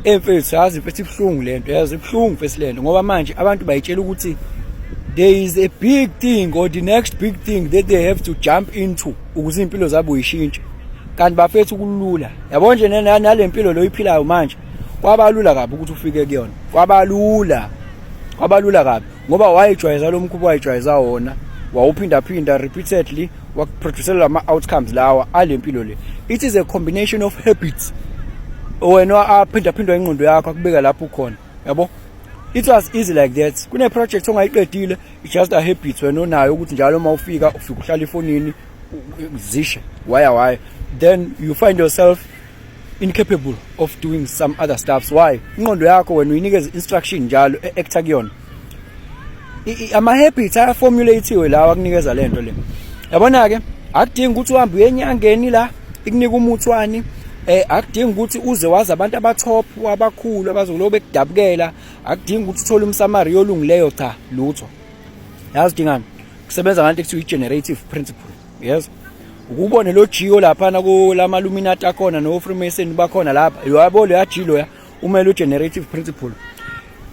Mfethu yazi mfethu ibhlungu lento, yazi ibhlungu mfethu lento ngoba manje abantu bayitshela ukuthi there is a big thing or the next big thing that they have to jump into ukuze impilo zabo yishintshe. Kanti bafethu kulula. Yabo nje nalempilo lo iphilayo manje kwabalula kabi ukuthi ufike kuyona. Kwabalula kabi ngoba wayijwayeza lo mkhubo wayijwayeza wona. Wawuphinda repeatedly wakuproducela ama outcomes lawa alempilo le. It is a combination of habits. Wena aphinda ingqondo yakho akubeka lapho ukhona. Yabo? It was easy like that. Kune project ongayiqedile, it's just a habit wena onayo ukuthi njalo uma ufika uhlala ifonini zishe. Why? Then you find yourself incapable of doing some other stuffs. Why? Ingqondo yakho wena uyinikeza instruction njalo actor kuyona. Ama habits ayaformulatiwe lawa akunikeza lento le. Yabona ke akudingi ukuthi uhambe uyenyangeni la ikunika umuthwani. Akudingi ukuthi uze wazi abantu abathop abakhulu abazokulobe ekudabukela. Akudingi ukuthi uthole umsamari olungileyo cha lutho. Yazi dingani kusebenza nganto ekuthiwa i-generative principle. Yes. Ukubone lo Geo lapha na ku lama Illuminati akhona no Freemason bakhona lapha. Yabo lo ya Geo ya umele u-generative principle.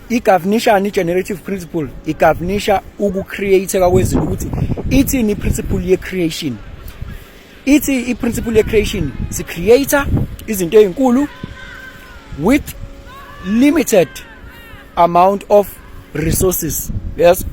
I-generative principle igavunisha ukucreate kwezinto ukuthi ithini i-principle ye-creation. Ithi i-principle ye-creation si creator izinto ezinkulu with limited amount of resources. Yes.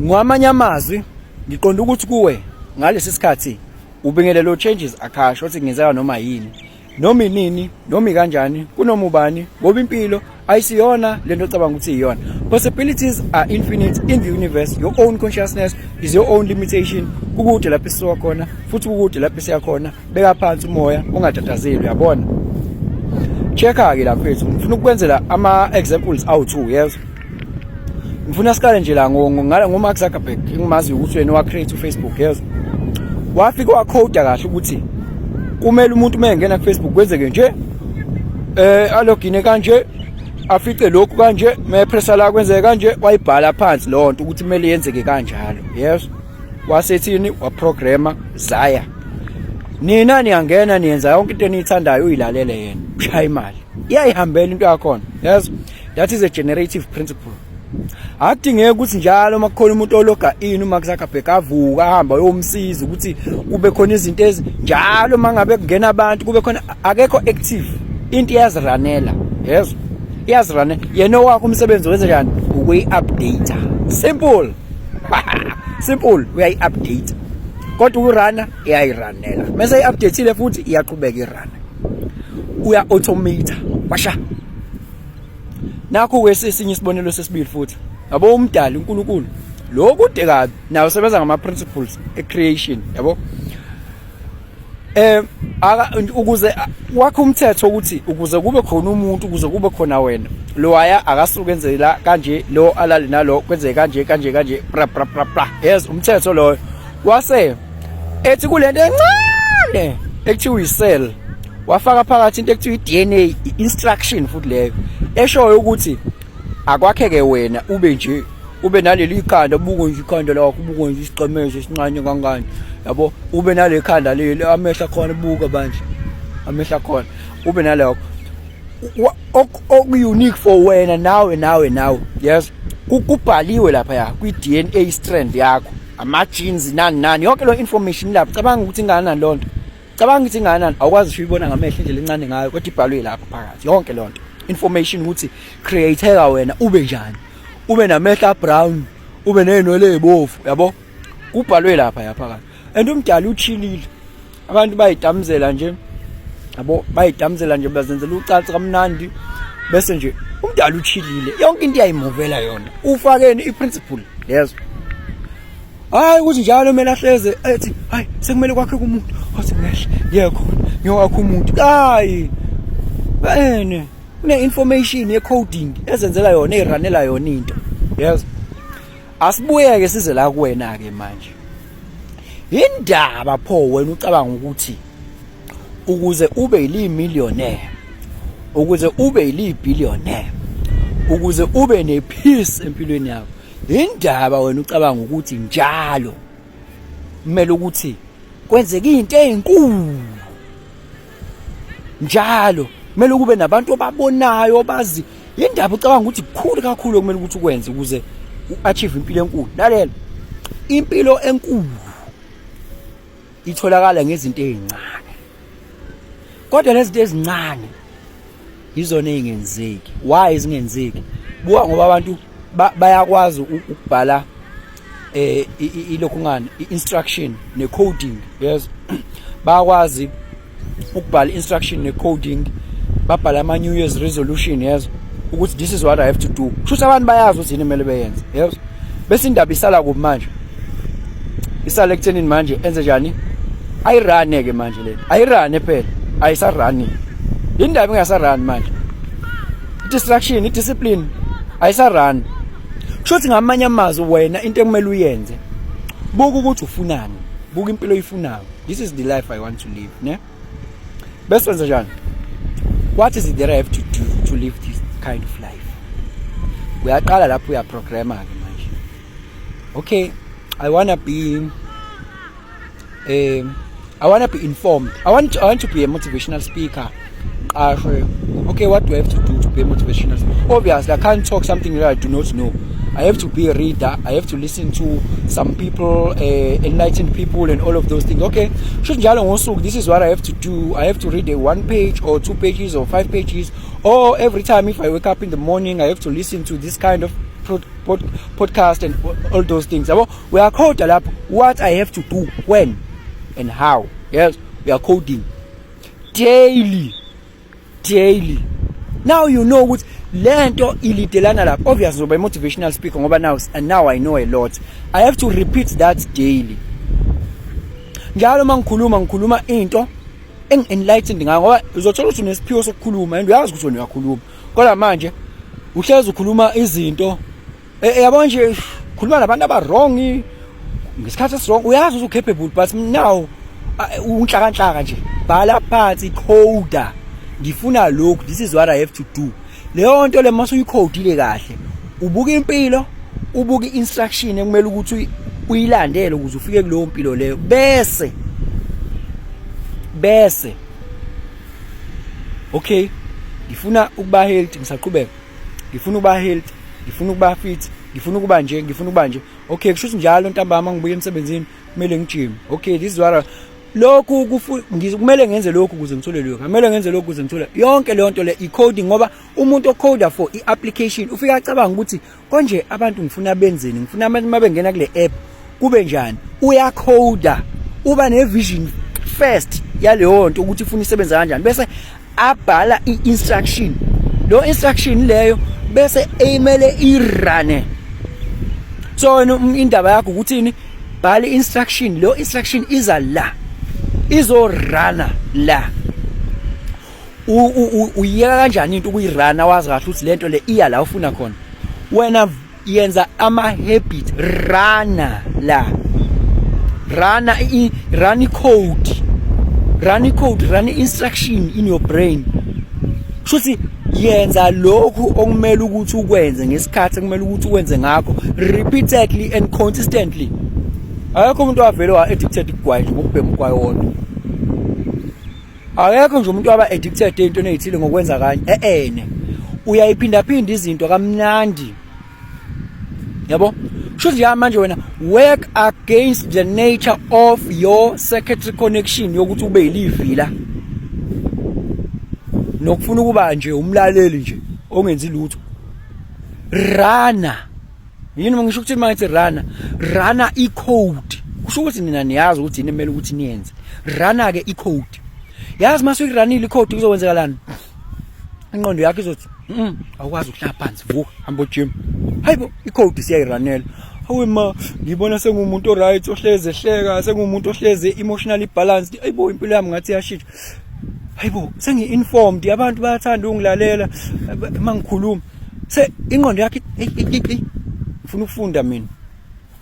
Ngamanye amazwi ngiqonda ukuthi kuwe ngalesi sikhathi ubingelelo changes akhasho ukuthi kungenzeka noma yini noma inini noma kanjani kunoma ubani ngoba impilo ayisiyona lento ocabanga ukuthi iyona. Possibilities are infinite in the universe. Your own consciousness is your own limitation. Kukude lapho isiwa khona futhi kukude lapho isiya khona. Beka phansi umoya ungatatazeli uyabona. Checka ke lapho ethu ngifuna ukwenzela ama examples awu2. Yes. Ngifuna sikale nje la ngoMark Zuckerberg engimazi ukuthi wena wa create uFacebook. Yes. Wafika wacode kahle ukuthi kumele umuntu mengena kuFacebook kwenzeke nje alogine kanje afice lokhu kanje mepressa la kwenzeke kanje wayibhala phansi lonto ukuthi kumele yenzeke kanjalo. Yes. Wasethini waprogramma zaya. Nina niyangena niyenza yonke into eniyithandayo uyilalele yena. Ushaya imali. Iyayihambela into yakho. Yes. That is a generative principle. Akudingeki ukuthi njalo makukhona umuntu ologa ini uMark Zuckerberg avuka ahamba yomsiza ukuthi kube khona izinto njalo mangabe kungena abantu kube khona akekho active into iyaziranela. Yes. Iyazirana yena wakho umsebenzi wenza njani ukuyi-update. Simple. Simple uyayi-update kodwa urana iyayiranela mase i-updateile futhi iyaqhubeka irana uya automate washa. Nakho kwesinye isibonelo sesibili futhi yabo umdali uNkulunkulu lo kude kabi nawo usebenza ngama principles e-creation yabo. Ukuze wakho umthetho ukuthi ukuze kube khona umuntu ukuze kube khona wena lo aya akasukenzela kanje lo alali nalo kwenzeke kanje bra. Yes umthetho lo wase ethi kulento encane ekuthiwa i-cell wafaka phakathi into ekuthiwa i-DNA instruction futhi leyo eshoyo ukuthi akwakheke wena ube naleli ikhanda buko nje ikhanda lakho buko nje isiqemezo esincane kangani yabo ube nale khanda leli amehla khona buka manje amehla khona ube nalokho unique for wena nawe. Yes. Kubhaliwe lapha ya kwi-DNA strand yakho ama genes nani yonke lo information lapha. Cabanga ukuthi ingana lonto. Cabanga ukuthi ingana awukwazi ukuyibona ngamehla nje lencane ngayo kodwa ibhalwe lapha phakathi yonke lonto information ukuthi creator wena ube njani. Ube namehla brown ube nenwele ezibovu yabo kubhalwe lapha yaphakathi. And umdali uchilile abantu bayidamzela nje yabo bayidamzela nje bazenzela ucaca kamnandi bese nje umdali uchilile yonke into iyayimovela yona ufakeni iprinciple. Yes. Hayi ukuthi njalo kumele ahleze ethi hayi sekumele kwakhe kumuntu wathi ngehle yekho ngiyakho umuntu hayi bene une information ye coding ezenzela yona eranela yona into. Yes. Asibuye ke size la kuwena ke manje. Indaba pho wena ucabanga ukuthi ukuze ube yili-millionaire, ukuze ube yili-billionaire, ukuze ube nepeace empilweni yakho, indaba wena ucabanga ukuthi njalo kumele ukuthi kwenzeke into ezinkulu njalo kumele kube nabantu ababonayo bazi indaba ucabanga ukuthi kukhulu kakhulu kumele ukuthi ukwenze ukuze uachieve impilo enkulu. Lalela, impilo enkulu itholakala ngezinto ezincane, kodwa lezi zinto ezincane izona ezingenzeki. Why izingenzeki? Buka ngoba abantu bayakwazi ukubhala ilokhungana instruction ne coding, yes. Bayakwazi ukubhala instruction ne coding, babhala ama New Year's resolution, yes, ukuthi this is what I have to do. Kusho abantu bayazi ukuthi yini kumele beyenze, yes. Bese indaba isala kuphi manje? Isala ekuthenini manje enze njani? Ayirane ke manje le. Ayirane phela. Ayisarani. Indaba ingasarani manje. Distraction, discipline ayisarani. Kusho ngamanye amazwi wena into ekumele uyenze. Buka ukuthi ufunani. Buka impilo oyifunayo. This is the life I want to live, ne? Bese wenza njani? What is it that I have to do to live this kind of life? Uyaqala lapho uyaprograma ke manje. Okay, I want to be informed. I want to be a motivational speaker. Okay, what do I have to do to be a motivational speaker? Obviously, I can't talk something that I do not know. I have to be a reader. I have to listen to some people, enlightened people, and all of those things. Okay, this is what I have to do. I have to read a 1 page or 2 pages or 5 pages. Or every time if I wake up in the morning, I have to listen to this kind of podcast and all those things. We are coded up what I have to do, when, and how. Yes, we are coding daily. Now you know what lento ilitelana lapho. Obviously by motivational speaker ngoba now I know a lot. I have to repeat that daily. Njalo mangikhuluma into enlightened ngayo ngoba uzothola ukuthi unesiphiwo sokukhuluma and uyazi ukuthi uyakhuluma. Kodwa manje uhlezi ukhuluma izinto yabo nje khuluma nabantu abarong ngesikhathi esirong, uyazi ukuthi capable, but now unhlakanhlaka nje bhala phansi coder. Ngifuna lokhu, this is what I have to do. Leyo nto le mase uyicodile kahle, ubuka impilo, ubuka instruction ekumele ukuthi uyilandele ukuze ufike kuleyo mpilo leyo. Bese okay, ngifuna ukuba healthy, ngisaqhubeka. Ngifuna ukuba healthy, ngifuna ukuba fit, ngifuna ukuba nje. Okay, kusho njalo ntambama ngibuye emsebenzini kumele ngijime. Okay, this is what lokhu kumele ngenze lokhu ukuze ngithole lokho. Kumele ngenze lokhu ukuze ngithole. Yonke leyo nto le i-coding ngoba umuntu ocoder for i-application ufika acabanga ukuthi konje abantu ngifuna benzeni, ngifuna mabengena kule app kube njani. Uyacoder, uba ne-vision first yaleyo nto ukuthi ufuna isebenza kanjani, bese abhala i-instruction. Lo instruction leyo bese emele irane. So indaba yakho ukuthini? Bhala instruction, lo instruction iza la, izorana la. Uyeka kanjani into ukuyirana wazi kahle ukuthi lento le iya la ufuna khona. Wena yenza ama habit, rana la. Run code, run instruction in your brain. Shuthi yenza lokhu okumele ukuthi ukwenze ngesikhathi okumele ukuthi ukwenze ngakho repeatedly and consistently. Akekho umuntu avele wa-addicted kugwayi ngokubhema ugwayi wodwa. Akekho nje umuntu waba addicted into ezithile ngokwenza kanye. Uyayiphinda izinto kamnandi. Yabo? Shuthi manje wena work against the nature of your circuitry connection yokuthi ube yilivila. Nokufuna ukuba nje umlaleli nje ongenzi lutho. Rana. Yini mangisho ukuthi manje rana i-code. Kusho ukuthi nina niyazi ukuthi yini emele ukuthi niyenze. Rana ke i-code. Yazi mase uyiranile i-code kuzokwenzekalani? Ingqondo yakho izothi awukwazi ukuhlala phansi, vuka hamba gym. Hayibo i-code siyayiranela. Hawe ma ngibona sengumuntu oright ohleze ehleka, sengumuntu ohleze emotionally balanced. Hayibo impilo yami ngathi yashintsha. Hayibo sengi-informed, abantu bayathanda ungilalela mangikhuluma. Ingqondo yakhe ngifuna ukufunda mina.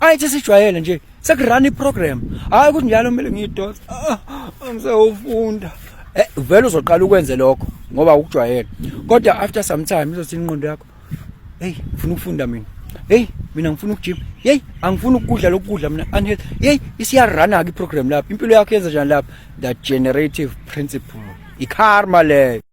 Ayithi sijwayele nje sekurun iprogram. Hayi ukuthi njalo kumele ngiyidose. Angisawufunda. Vele uzoqala ukwenze lokho ngoba ukujwayele. Kodwa after some time izothi ingqondo yakho, hey ngifuna ukufunda mina. Hey mina ngifuna ukujim. Hey angifuni ukudla lokudla mina unhealthy. Hey isiyarana ke iprogram lapha. Impilo yakho yenza njani lapha? That generative principle. I karma le.